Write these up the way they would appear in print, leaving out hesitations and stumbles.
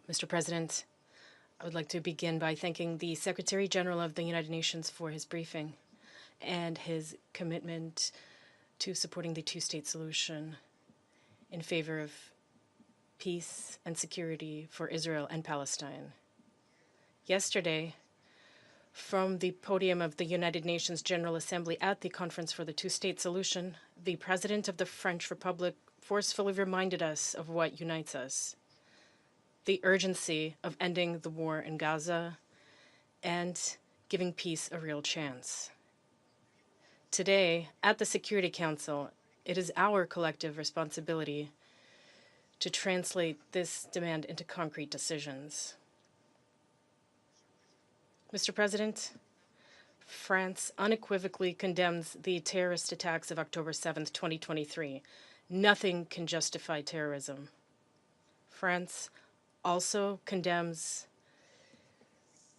Mr. President, I would like to begin by thanking the Secretary General of the United Nations for his briefing and his commitment to supporting the two-state solution in favor of peace and security for Israel and Palestine. Yesterday, from the podium of the United Nations General Assembly at the Conference for the Two-State Solution, the President of the French Republic forcefully reminded us of what unites us: the urgency of ending the war in Gaza and giving peace a real chance. Today, at the Security Council, it is our collective responsibility to translate this demand into concrete decisions. Mr. President, France unequivocally condemns the terrorist attacks of October 7th, 2023. Nothing can justify terrorism. France also condemns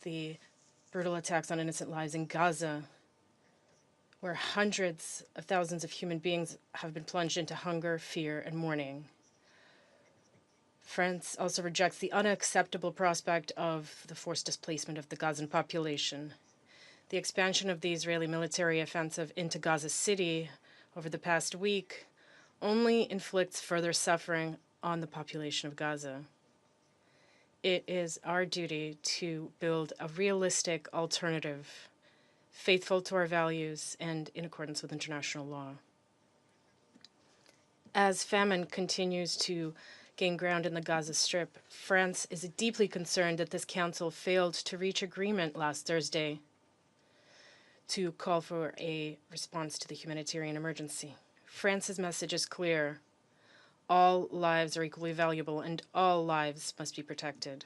the brutal attacks on innocent lives in Gaza, where hundreds of thousands of human beings have been plunged into hunger, fear, and mourning. France also rejects the unacceptable prospect of the forced displacement of the Gazan population. The expansion of the Israeli military offensive into Gaza City over the past week only inflicts further suffering on the population of Gaza. It is our duty to build a realistic alternative, faithful to our values and in accordance with international law. As famine continues to gain ground in the Gaza Strip, France is deeply concerned that this council failed to reach agreement last Thursday to call for a response to the humanitarian emergency. France's message is clear: all lives are equally valuable and all lives must be protected.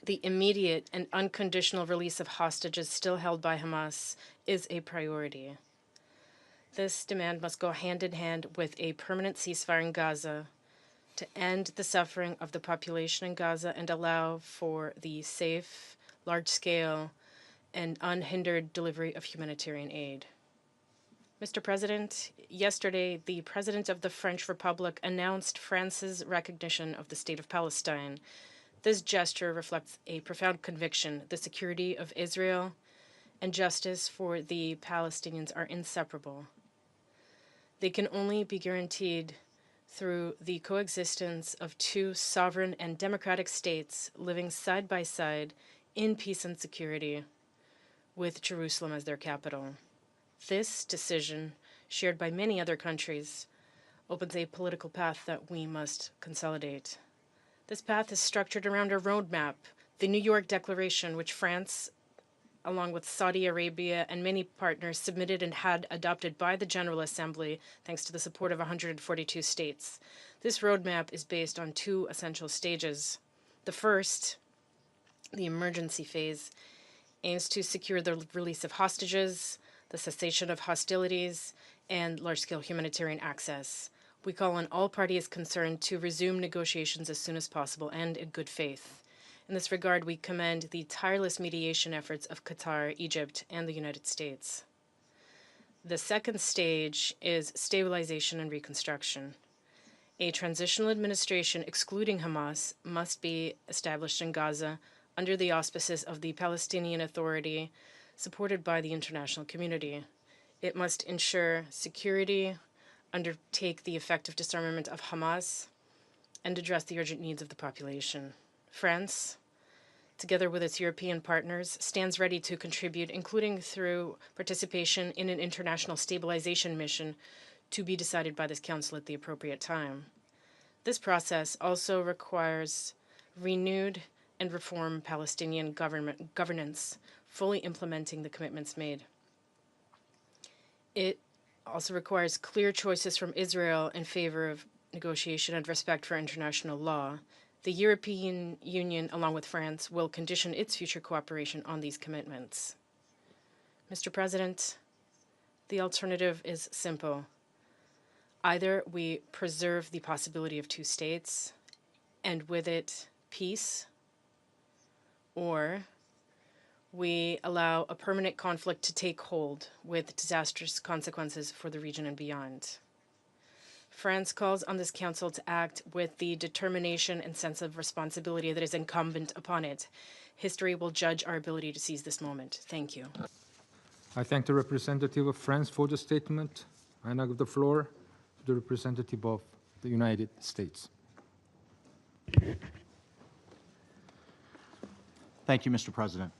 The immediate and unconditional release of hostages still held by Hamas is a priority. This demand must go hand in hand with a permanent ceasefire in Gaza to end the suffering of the population in Gaza and allow for the safe, large-scale, and unhindered delivery of humanitarian aid. Mr. President, yesterday, the President of the French Republic announced France's recognition of the State of Palestine. This gesture reflects a profound conviction: the security of Israel and justice for the Palestinians are inseparable. They can only be guaranteed through the coexistence of two sovereign and democratic states living side by side in peace and security, with Jerusalem as their capital. This decision, shared by many other countries, opens a political path that we must consolidate. This path is structured around a roadmap, the New York Declaration, which France, along with Saudi Arabia and many partners, submitted and had adopted by the General Assembly thanks to the support of 142 states. This roadmap is based on two essential stages. The first, the emergency phase, aims to secure the release of hostages, the cessation of hostilities, and large-scale humanitarian access. We call on all parties concerned to resume negotiations as soon as possible and in good faith. In this regard, we commend the tireless mediation efforts of Qatar, Egypt, and the United States. The second stage is stabilization and reconstruction. A transitional administration excluding Hamas must be established in Gaza under the auspices of the Palestinian Authority, supported by the international community. It must ensure security, undertake the effective disarmament of Hamas, and address the urgent needs of the population. France, together with its European partners, stands ready to contribute, including through participation in an international stabilization mission to be decided by this Council at the appropriate time. This process also requires renewed and reformed Palestinian governance, fully implementing the commitments made. It also requires clear choices from Israel in favor of negotiation and respect for international law. The European Union, along with France, will condition its future cooperation on these commitments. Mr. President, the alternative is simple. Either we preserve the possibility of two states, and with it, peace, or we allow a permanent conflict to take hold with disastrous consequences for the region and beyond. France calls on this Council to act with the determination and sense of responsibility that is incumbent upon it. History will judge our ability to seize this moment. Thank you. I thank the representative of France for the statement. I now give the floor to the representative of the United States. Thank you, Mr. President.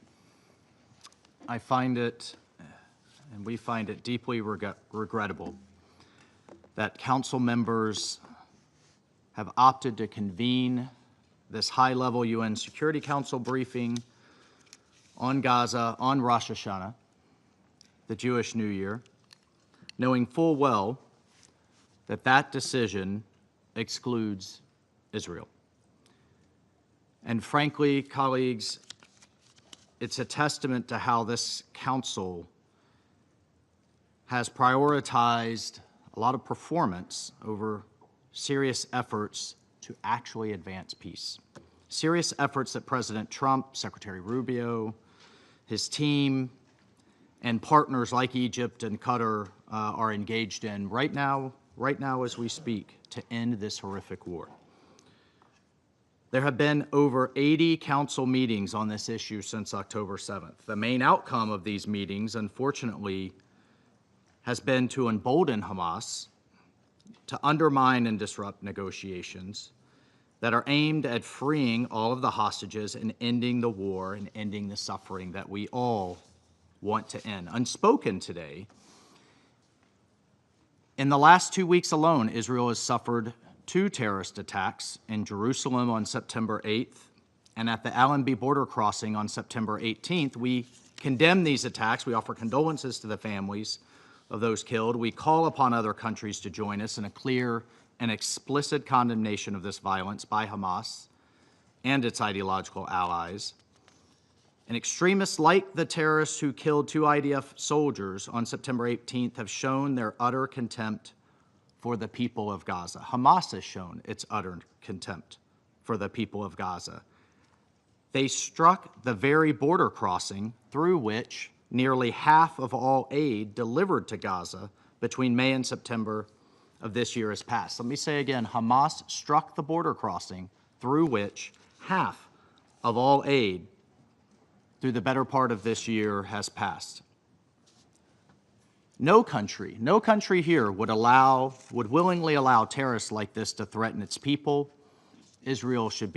I find it, and we find it deeply regrettable that Council members have opted to convene this high-level UN Security Council briefing on Gaza on Rosh Hashanah, the Jewish New Year, knowing full well that that decision excludes Israel. And frankly, colleagues, it's a testament to how this Council has prioritized a lot of performance over serious efforts to actually advance peace. Serious efforts that President Trump, Secretary Rubio, his team, and partners like Egypt and Qatar are engaged in right now as we speak, to end this horrific war. There have been over 80 Council meetings on this issue since October 7th. The main outcome of these meetings, unfortunately, has been to embolden Hamas, to undermine and disrupt negotiations that are aimed at freeing all of the hostages and ending the war and ending the suffering that we all want to end. Unspoken today, in the last 2 weeks alone, Israel has suffered 2 terrorist attacks in Jerusalem on September 8th and at the Allenby border crossing on September 18th. We condemn these attacks. We offer condolences to the families of those killed. We call upon other countries to join us in a clear and explicit condemnation of this violence by Hamas and its ideological allies. And extremists like the terrorists who killed 2 IDF soldiers on September 18th have shown their utter contempt for the people of Gaza. Hamas has shown its utter contempt for the people of Gaza. They struck the very border crossing through which nearly half of all aid delivered to Gaza between May and September of this year has passed. Let me say again, Hamas struck the border crossing through which half of all aid through the better part of this year has passed. No country here would willingly allow terrorists like this to threaten its people. Israel should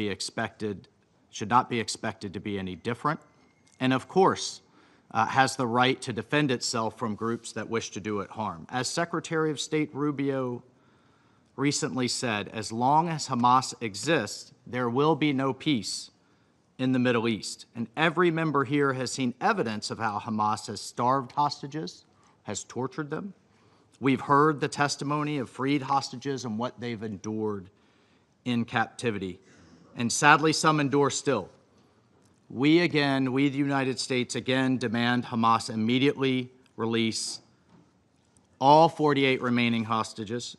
not be expected to be any different. And of course, has the right to defend itself from groups that wish to do it harm. As Secretary of State Rubio recently said, as long as Hamas exists, there will be no peace in the Middle East. And every member here has seen evidence of how Hamas has starved hostages, has tortured them. We've heard the testimony of freed hostages and what they've endured in captivity. And sadly, some endure still. We, the United States, again demand Hamas immediately release all 48 remaining hostages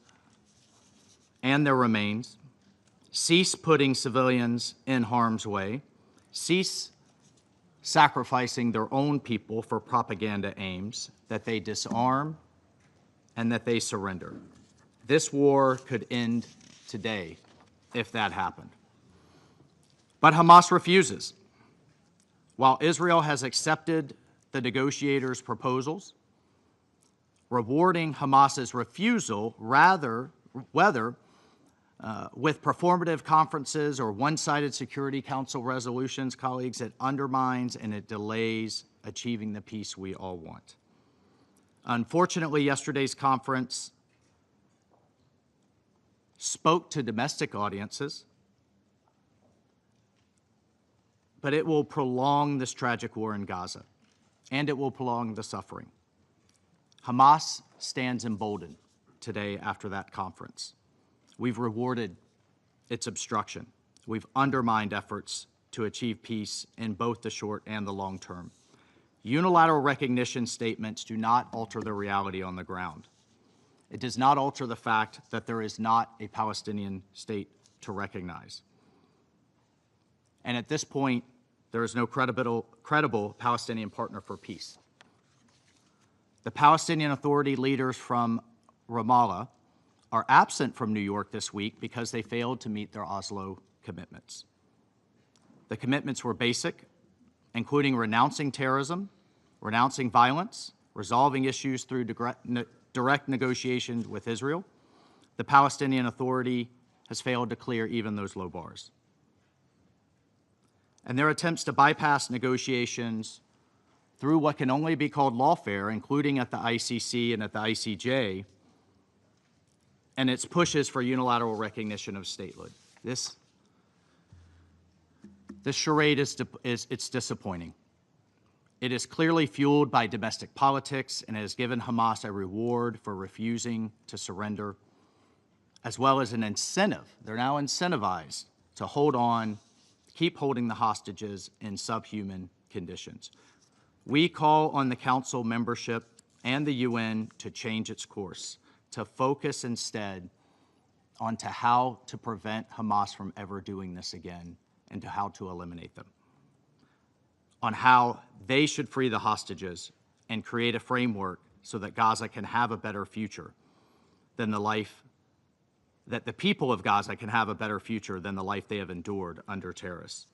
and their remains, cease putting civilians in harm's way, cease sacrificing their own people for propaganda aims, that they disarm and that they surrender. This war could end today if that happened. But Hamas refuses. While Israel has accepted the negotiators' proposals, rewarding Hamas's refusal, whether with performative conferences or one-sided Security Council resolutions, colleagues, it undermines and it delays achieving the peace we all want. Unfortunately, yesterday's conference spoke to domestic audiences, but it will prolong this tragic war in Gaza, and it will prolong the suffering. Hamas stands emboldened today after that conference. We've rewarded its obstruction. We've undermined efforts to achieve peace in both the short and the long term. Unilateral recognition statements do not alter the reality on the ground. It does not alter the fact that there is not a Palestinian state to recognize. And at this point, there is no credible Palestinian partner for peace. The Palestinian Authority leaders from Ramallah are absent from New York this week because they failed to meet their Oslo commitments. The commitments were basic, including renouncing terrorism, renouncing violence, resolving issues through direct negotiations with Israel. The Palestinian Authority has failed to clear even those low bars. And their attempts to bypass negotiations through what can only be called lawfare, including at the ICC and at the ICJ, and its pushes for unilateral recognition of statehood. This charade it's disappointing. It is clearly fueled by domestic politics and has given Hamas a reward for refusing to surrender, as well as an incentive. They're now incentivized to hold on, keep holding the hostages in subhuman conditions. We call on the Council membership and the UN to change its course, to focus instead on to how to prevent Hamas from ever doing this again and to how to eliminate them, on how they should free the hostages and create a framework so that Gaza can have a better future than the life, that the people of Gaza can have a better future than the life they have endured under terrorists.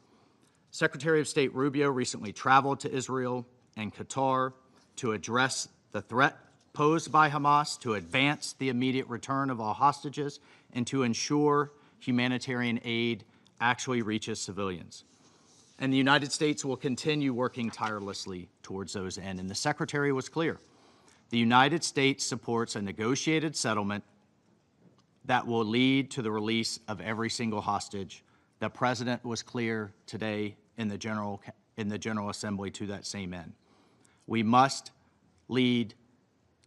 Secretary of State Rubio recently traveled to Israel and Qatar to address the threat posed by Hamas, to advance the immediate return of all hostages, and to ensure humanitarian aid actually reaches civilians. And the United States will continue working tirelessly towards those ends. And the Secretary was clear. The United States supports a negotiated settlement that will lead to the release of every single hostage. The President was clear today in the General Assembly to that same end. We must lead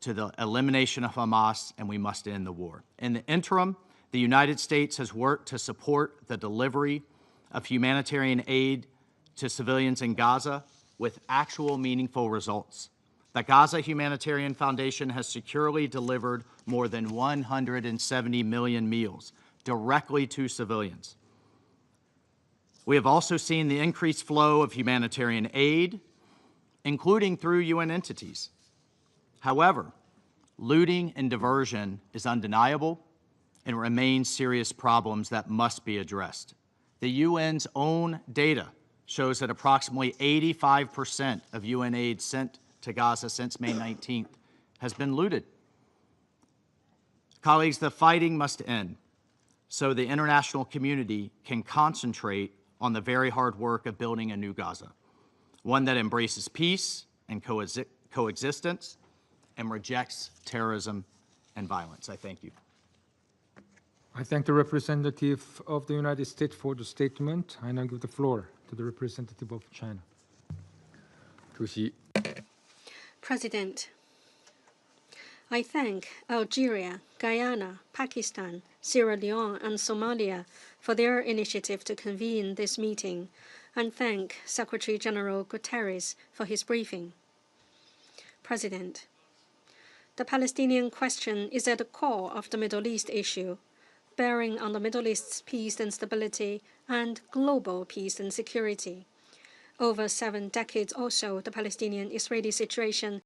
to the elimination of Hamas, and we must end the war. In the interim, the United States has worked to support the delivery of humanitarian aid to civilians in Gaza with actual meaningful results. The Gaza Humanitarian Foundation has securely delivered more than 170 million meals directly to civilians. We have also seen the increased flow of humanitarian aid, including through UN entities. However, looting and diversion is undeniable and remains serious problems that must be addressed. The UN's own data shows that approximately 85% of UN aid sent to Gaza since May 19th has been looted. Colleagues, the fighting must end so the international community can concentrate on the very hard work of building a new Gaza, one that embraces peace and coexistence and rejects terrorism and violence. I thank you. I thank the representative of the United States for the statement. I now give the floor to the representative of China. 主席， President, I thank Algeria, Guyana, Pakistan, Sierra Leone, and Somalia for their initiative to convene this meeting, and thank Secretary General Guterres for his briefing. President, the Palestinian question is at the core of the Middle East issue, bearing on the Middle East's peace and stability and global peace and security. Over 7 decades or so, the Palestinian-Israeli situation